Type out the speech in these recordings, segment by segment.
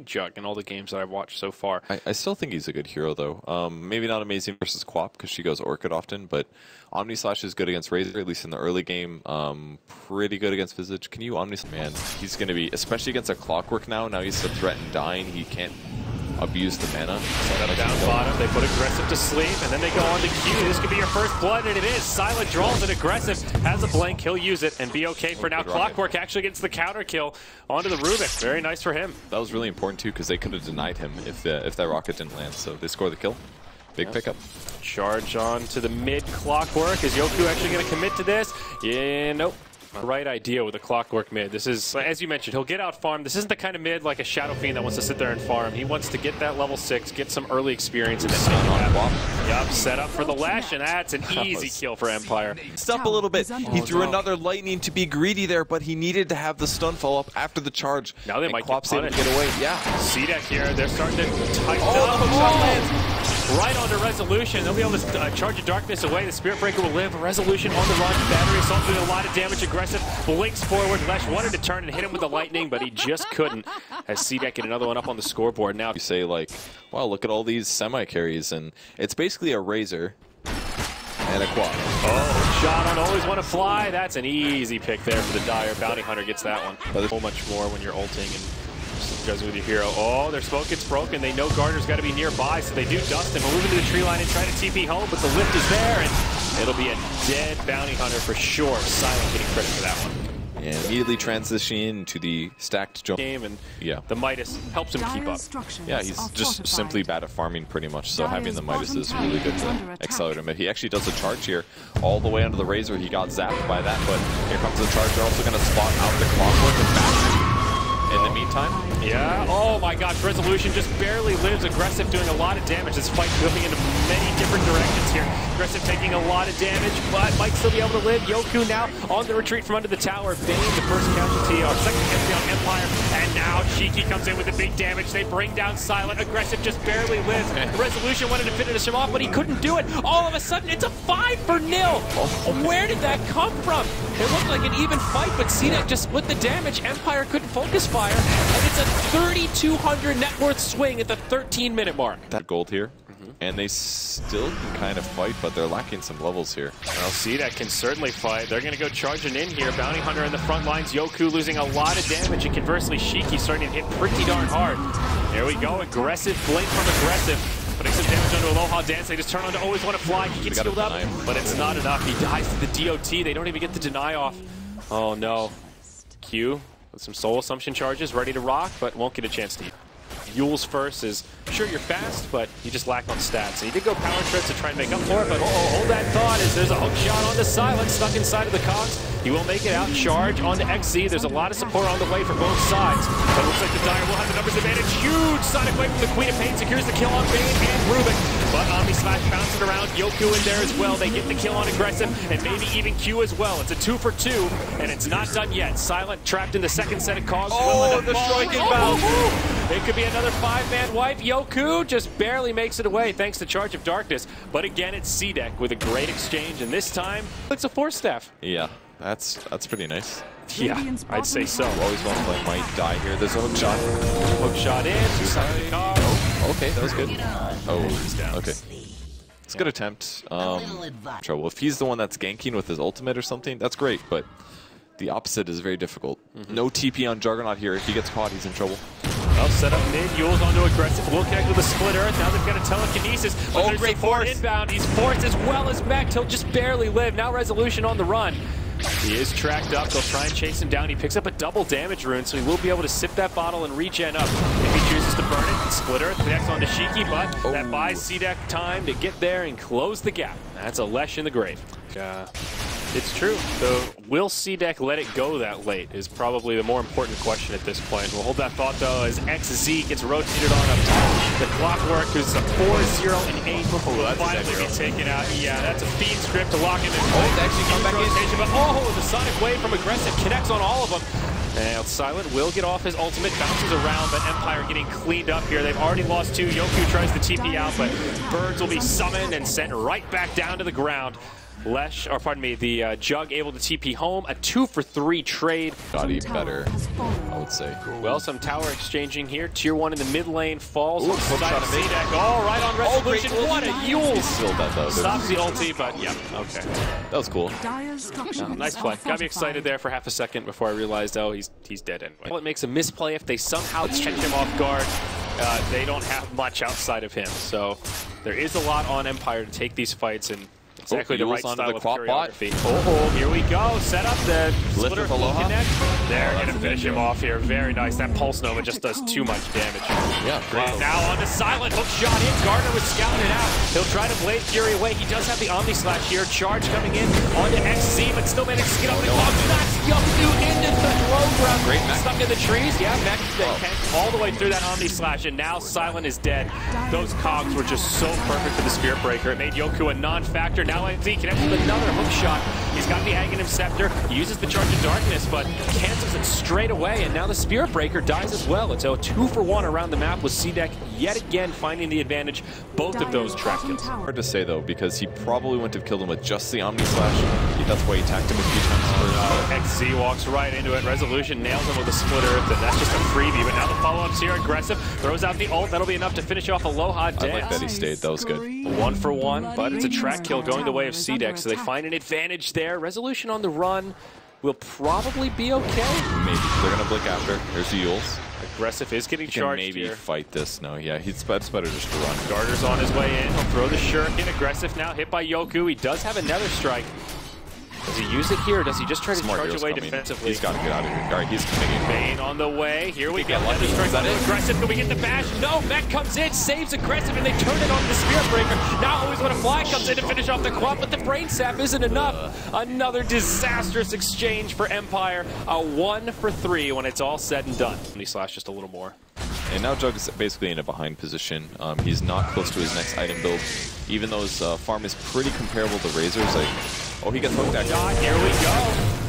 Jug in all the games that I've watched so far. I still think he's a good hero, though. Maybe not amazing versus Quap because she goes Orchid often, but Omni Slash is good against Razor, at least in the early game. Pretty good against Visage. Can you Omni Slash? Man, he's going to be, especially against a Clockwork now. Now he's a threat and dying. He can't abuse the mana. Set up down bottom, they put Aggressive to sleep, and then they go on to Q. This could be your first blood, and it is. Silent draws it. Aggressive has a blank, he'll use it and be okay for now. Clockwork actually gets the counter kill onto the Rubik. Very nice for him. That was really important too, because they could have denied him if that rocket didn't land, so they score the kill. Big pickup. Charge on to the mid Clockwork. Is Yoku actually going to commit to this? Yeah, nope. Right idea with a Clockwork mid. This is, as you mentioned, he'll get out farmed. This isn't the kind of mid like a Shadow Fiend that wants to sit there and farm. He wants to get that level 6, get some early experience, and then take that. Yup, set up for the Lash, and that's an easy kill for Empire. Up a little bit. He threw another Lightning to be greedy there, but he needed to have the stun follow up after the charge. Now they might get punished. Get away. Yeah. CDEC here, they're starting to tighten up. Right onto Resolution. They'll be able to charge of darkness away. The Spirit Breaker will live. Resolution on the run. Battery Assault doing a lot of damage. Aggressive blinks forward. Lesh wanted to turn and hit him with the lightning, but he just couldn't. As CDEC get another one up on the scoreboard. Now you say like, wow, look at all these semi-carries, and it's basically a Razor and a Quap. Oh, shot on Always Want to Fly. That's an easy pick there for the Dire. Bounty Hunter gets that one. But there's so much more when you're ulting and goes with your hero. Oh, their smoke gets broken. They know Gardner's got to be nearby, so they do dust him. We'll move into the tree line and try to TP home, but the lift is there, and it'll be a dead Bounty Hunter for sure. Silent getting credit for that one. And immediately transition to the stacked jump game, and the Midas helps him keep up. Yeah, he's just simply bad at farming pretty much, so having the Midas is really good to accelerate him. He actually does a charge here all the way onto the Razor. He got zapped by that, but here comes the charge. They're also going to spot out the Clockwork and back. In the meantime, oh my gosh, Resolution just barely lives. Aggressive doing a lot of damage. This fight moving into many different directions here. Aggressive taking a lot of damage, but might still be able to live. Yoku now on the retreat from under the tower. Bane, the first casualty, or second casualty on Empire, and now Shiki comes in with the big damage. They bring down Silent. Aggressive just barely lives. Resolution wanted to finish him off, but he couldn't do it. All of a sudden, it's a 5-0. Where did that come from? It looked like an even fight, but CDEC just split the damage. Empire couldn't focus fire. And it's a 3,200 net worth swing at the 13-minute mark. That gold here, and they still can kind of fight, but they're lacking some levels here. Well, CDEC can certainly fight. They're going to go charging in here. Bounty Hunter in the front lines. Yoku losing a lot of damage, and conversely, Shiki starting to hit pretty darn hard. There we go. Aggressive blink from Aggressive. Putting some damage onto Aloha Dance. They just turn on to Always Want to Fly. He gets healed up, but it's not enough. He dies to the DOT. They don't even get the deny off. Oh, no. Q with some soul assumption charges, ready to rock, but won't get a chance to. Yule's first is, sure, you're fast, but you just lack on stats. And he did go power trips to try and make up for it, but hold that thought as there's a hook shot on the Silent, stuck inside of the cogs. He will make it out, charge onto XZ. There's a lot of support on the way for both sides. But it looks like the Dire will have the numbers advantage. Huge Sonic Wave from the Queen of Pain, secures the kill on Bane and Rubik. But Omni Slash bouncing around, Yoku in there as well. They get the kill on Aggressive, and maybe even Q as well. It's a 2-for-2, and it's not done yet. Silent trapped in the second set of cogs. The striking bounce. It could be another 5-man wipe. Yoku just barely makes it away thanks to Charge of Darkness. But again, it's CDEC with a great exchange, and this time, it's a 4-staff. Yeah, that's pretty nice. Yeah, I'd say so. Always Want to Play might die here. There's a hook shot. Hook shot in. Okay, that was good. Oh, okay. It's a good attempt. Trouble. If he's the one that's ganking with his ultimate or something, that's great, but the opposite is very difficult. No TP on Juggernaut here. If he gets caught, he's in trouble. Well, set up mid. Yule's onto Aggressive. Will connect with a Split Earth. Now they've got a telekinesis. But there's great force. Inbound. He's forced as well as mech. He'll just barely live. Now Resolution on the run. He is tracked up. They'll try and chase him down. He picks up a double damage rune, so he will be able to sip that bottle and regen up. If he chooses to burn it, Split Earth connects onto Shiki, but that buys CDEC time to get there and close the gap. That's a Lesh in the grave. It's true. So will CDEC let it go that late is probably the more important question at this point. We'll hold that thought, though, as XZ gets rotated on up top. The Clockwork, who's a 4-0 and 8, will finally be taken out. Yeah, that's a feed script to lock him in. Actually come back in. But the Sonic Wave from Aggressive connects on all of them. And Silent will get off his ultimate, bounces around, but Empire getting cleaned up here. They've already lost 2. Yoku tries to TP out, but Birds will be summoned and sent right back down to the ground. Lesh, or pardon me, the Jug able to TP home. A 2-for-3 trade. Gotti better, I would say. Well, some tower exchanging here. Tier 1 in the mid lane falls. Ooh, hook shot of CDEC. Oh, right on resolution. What a Yule! Sealed that though. Stops the ulti, but yeah, okay. That was cool. Nice play. Got me excited there for half a second before I realized, oh, he's dead anyway. Well, it makes a misplay if they somehow catch him off guard. They don't have much outside of him, so there is a lot on Empire to take these fights, and exactly the right style of choreography. Oh, here we go. Set up the splitter connect. They're going to finish him off here. Very nice. That Pulse Nova just does too much damage. Yeah. Wow. Now on the silent hook shot in. Gardner was scouting it out. He'll try to Blade Fury away. He does have the Omni Slash here. Charge coming in onto XZ, but still manages to get over the clock. Knocks Yoku into the throw ground. Great mech. Stuck in the trees. Yeah, mech all the way through that Omni Slash, and now Silent is dead. Those cogs were just so perfect for the Spirit Breaker. It made Yoku a non-factor. Now XZ connects with another hook shot. He's got the Aghanim Scepter. He uses the Charge of Darkness, but cancels it straight away, and now the Spirit Breaker dies as well. It's a 2-for-1 around the map with CDEC yet again finding the advantage. Both of those track kills. Hard to say though, because he probably wouldn't have killed him with just the Omni Slash. That's why he attacked him a few times first. XZ walks right into it. Resolution nails him with a split earth, and that's just a freebie. But now the follow-ups here, aggressive. Throws out the ult. That'll be enough to finish off Aloha Dance. I like that he stayed. That was good. 1-for-1, but it's a track kill going the way of CDEC, so they find an advantage there. Resolution on the run will probably be okay. Maybe. They're going to blink after. There's the Yules. Aggressive is getting He charged can maybe here. fight this. No, yeah, it's better just to run. Garter's on his way in. He'll throw the shuriken. Aggressive now, hit by Yoku. He does have another strike. Does he use it here, or does he just try to charge away defensively? He's got to get out of here. All right, he's committing. Bane on the way. Here we go. Another strike. Aggressive. Can we get the bash? No. Mech comes in, saves aggressive, and they turn it on the Spirit Breaker. Now always when a fly comes in to finish off the quad, but the Brain Sap isn't enough. Another disastrous exchange for Empire. A 1-for-3 when it's all said and done. He slashed just a little more. And now Jug's basically in a behind position. He's not close to his next item build, even though his farm is pretty comparable to Razor's. Like, oh, he gets hooked actually. Here we go.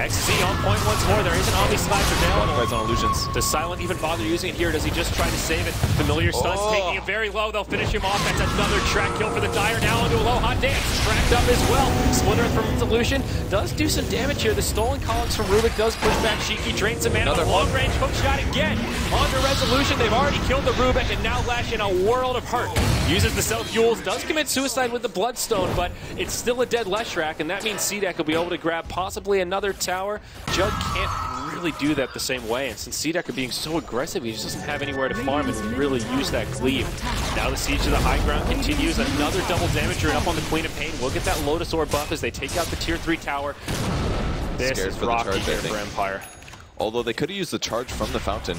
XZ on point once more. There is an Omni Slash available. On illusions. Does Silent even bother using it here? Does he just try to save it? Familiar stunts taking it very low. They'll finish him off. That's another track kill for the Dire. Now into Aloha Dance. Tracked up as well. Splitter from Solution does do some damage here. The stolen cogs from Rubik does push back Shiki. Drains some mana. Another long range hook shot again. Onto Resolution. They've already killed the Rubik and now Lash in a world of hurt. Uses the self-fuels. Does commit suicide with the Bloodstone, but it's still a dead Leshrac, and that means CDEC will be able to grab possibly another tower. Jug can't really do that the same way, and since CDEC are being so aggressive, he just doesn't have anywhere to farm and really use that cleave. Now the siege of the high ground continues. Another double damager up on the Queen of Pain. We'll get that Lotus Orb buff as they take out the tier 3 tower. This is rocky here for Empire. Although they could have used the charge from the fountain.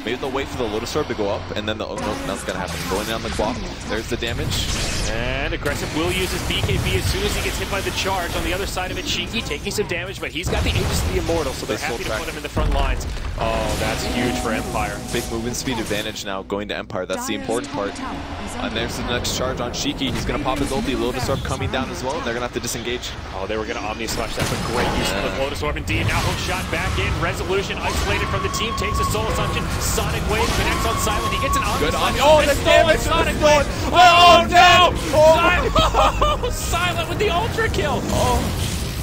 Maybe they'll wait for the Lotus Orb to go up, and then the, oh no, that's going to happen. Going down the clock, there's the damage. And Aggressive will use his BKB as soon as he gets hit by the charge. On the other side of it, Shiki taking some damage, but he's got the Aegis of the Immortal, so they're happy to put him in the front lines. Oh, that's huge for Empire. Big movement speed advantage now going to Empire. That's the important part. And there's the next charge on Shiki. He's going to pop his ulti. Lotus Orb coming down as well, and they're going to have to disengage. Oh, they were going to Omni Slash. That's a great use of the Lotus Orb indeed. Now hook shot back in. Resolution isolated from the team. Takes a Soul Assumption. Sonic Wave connects on Silent. He gets an Omni Slash. Oh, the damage! Sonic Wave. Oh, no! Oh, Silent with the Ultra Kill. Oh,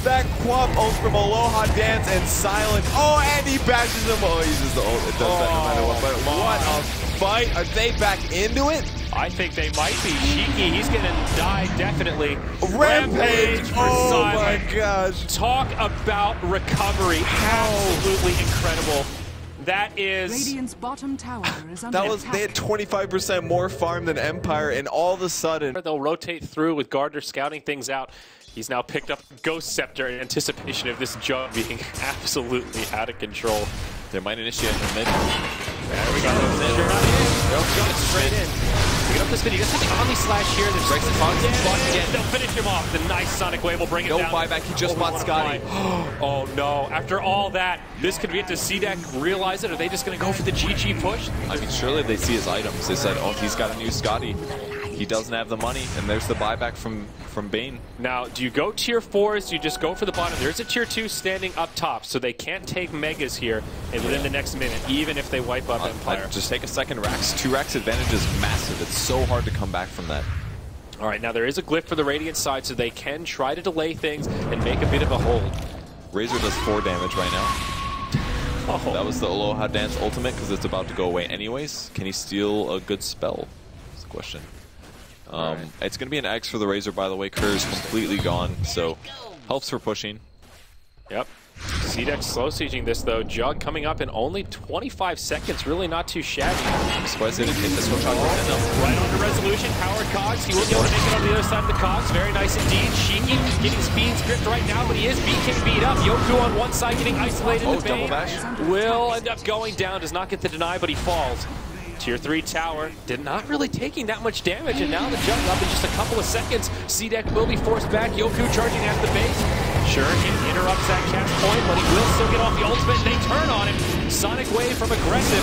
that Quap ult from Aloha Dance and Silent. Oh, and he bashes him. Oh, he uses the ult. It does that no matter what. But what a fight. Are they back into it? I think they might be. Shiki, he's going to die definitely. Rampage for oh Silent. My gosh. Talk about recovery. Absolutely incredible. That is... Radiant's bottom tower is under That was, they had 25% more farm than Empire, and all of a sudden... They'll rotate through with Gardner scouting things out. He's now picked up Ghost Scepter in anticipation of this Jug being absolutely out of control. They might initiate in the mid. There we go. Going straight in. We get up this mid. He does have the Omni Slash here. There's Breaks the box again. They'll finish him off. The nice Sonic Wave will bring it No down. buyback. He just bought Scotty. Oh no. After all that, this could get to CDEC realize it. Are they just going to go for the GG push? I mean, surely they see his items. They said, oh, he's got a new Scotty. He doesn't have the money, and there's the buyback from Bane. Now, do you go tier 4s? Do you just go for the bottom? There's a tier 2 standing up top, so they can't take Megas here within the next minute, even if they wipe up Empire. Just take a second racks. 2 racks advantage is massive. It's so hard to come back from that. All right, now there is a glyph for the Radiant side, so they can try to delay things and make a bit of a hold. Razor does 4 damage right now. Oh. That was the Aloha Dance ultimate because it's about to go away anyways. Can he steal a good spell? That's the question. Right. It's going to be an X for the Razor, by the way. Kerr is completely gone, so helps for pushing. Yep. CDEC slow sieging this though. Jug coming up in only 25 seconds. Really not too shabby. I'm surprised they didn't hit this one shot enough. Right on the resolution. Howard Cogs. He will be able to make it on the other side of the Cogs. Very nice indeed. Shiki getting speed script right now, but he is BK beat up. Yoku on one side getting isolated. Oh, double dash. Will end up going down. Does not get the deny, but he falls. Tier 3 tower did not really taking that much damage, and now the jump up in just a couple of seconds. CDEC will be forced back. Yoku charging at the base. Shuriken interrupts that cast point, but he will still get off the ultimate. They turn on him. Sonic Wave from Aggressive.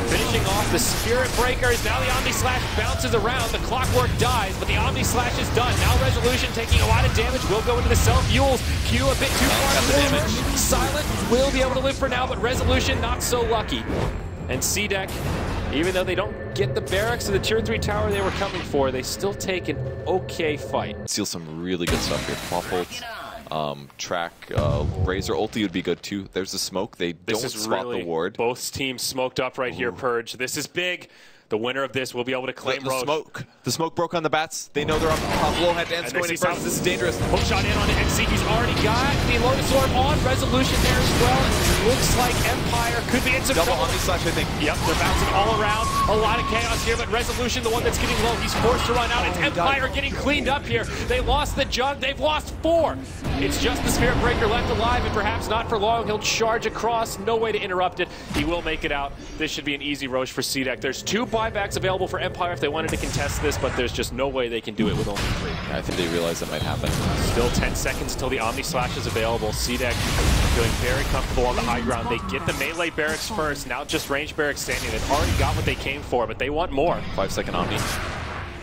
Finishing off the Spirit Breakers. Now the Omni Slash bounces around. The Clockwork dies, but the Omni Slash is done. Now Resolution taking a lot of damage. Will go into the self-fuels. Q a bit too far to damage. Silent will be able to live for now, but Resolution not so lucky. And CDEC, even though they don't get the barracks or the tier 3 tower they were coming for, they still take an okay fight. Steal some really good stuff here. Pop ult, track, Razor ulti would be good too. There's the smoke. They don't spot the ward. Both teams smoked up right here, Purge. This is big. The winner of this will be able to claim Road. The smoke broke on the bats. They know they're on top. Aloha Dance going in first. This is dangerous. Hook shot in on the NC. He's already got the Lotus Orb on Resolution there as well. It looks like Empire could be in some Double trouble. Omni Slash, I think. Yep, they're bouncing all around. A lot of chaos here, but Resolution, the one that's getting low, he's forced to run out. It's Empire getting cleaned up here. They lost the Jug. They've lost 4. It's just the Spirit Breaker left alive, and perhaps not for long. He'll charge across. No way to interrupt it. He will make it out. This should be an easy Roche for CDEC. There's 2 buybacks available for Empire if they wanted to contest this, but there's just no way they can do it with only 3. I think they realize that might happen. Still 10 seconds until the Omni Slash is available. CDEC feeling very comfortable on the high ground. They get the melee barracks first, now just range barracks standing. They've already got what they came for, but they want more. 5-second Omni.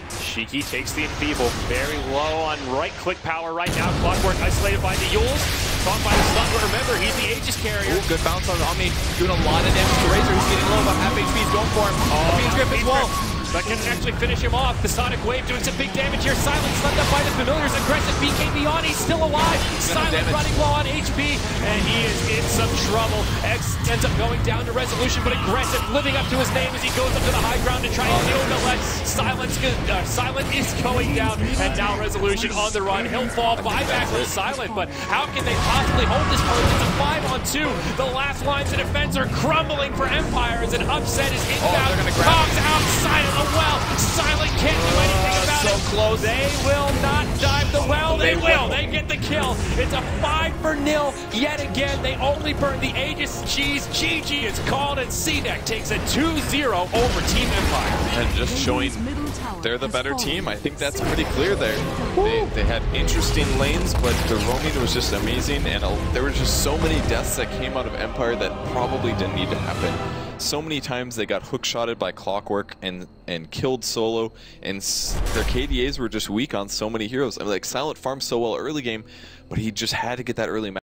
Shiki takes the Enfeeble, very low on right-click power right now. Clockwork isolated by the Yules. Caught by the stun, but remember, he's the Aegis carrier. Ooh, good bounce on Omni. Doing a lot of damage to Razor. He's getting low, but half HP is going for him. Beans Grip as well. That can actually finish him off. The Sonic Wave doing some big damage here. Silent slept up by the Familiars. Aggressive BKB on. He's still alive. Silent running low on HP, and he is in some trouble. X ends up going down to Resolution, but Aggressive living up to his name as he goes up to the high ground to try and deal with the ledge. Silent is going down, and now Resolution on the run. He'll fall. Buyback from Silent, but how can they possibly hold this point? It's a 5-on-2. The last lines of defense are crumbling for Empire as an upset is inbound. Cogs outside of the well. Silent can't do anything about it. So close. They will not dive the well. They will. They get the kill. It's a 5-0 yet again. They only burn the Aegis cheese. GG is called, and CDEC takes a 2-0 over Team Empire. And just showing they're the better team. I think that's pretty clear there. They had interesting lanes, but the roaming was just amazing, and there were just so many deaths that came out of Empire that probably didn't need to happen. So many times they got hook-shotted by Clockwork and killed solo, and their KDAs were just weak on so many heroes. I mean, like, Silent farmed so well early game, but he just had to get that early match.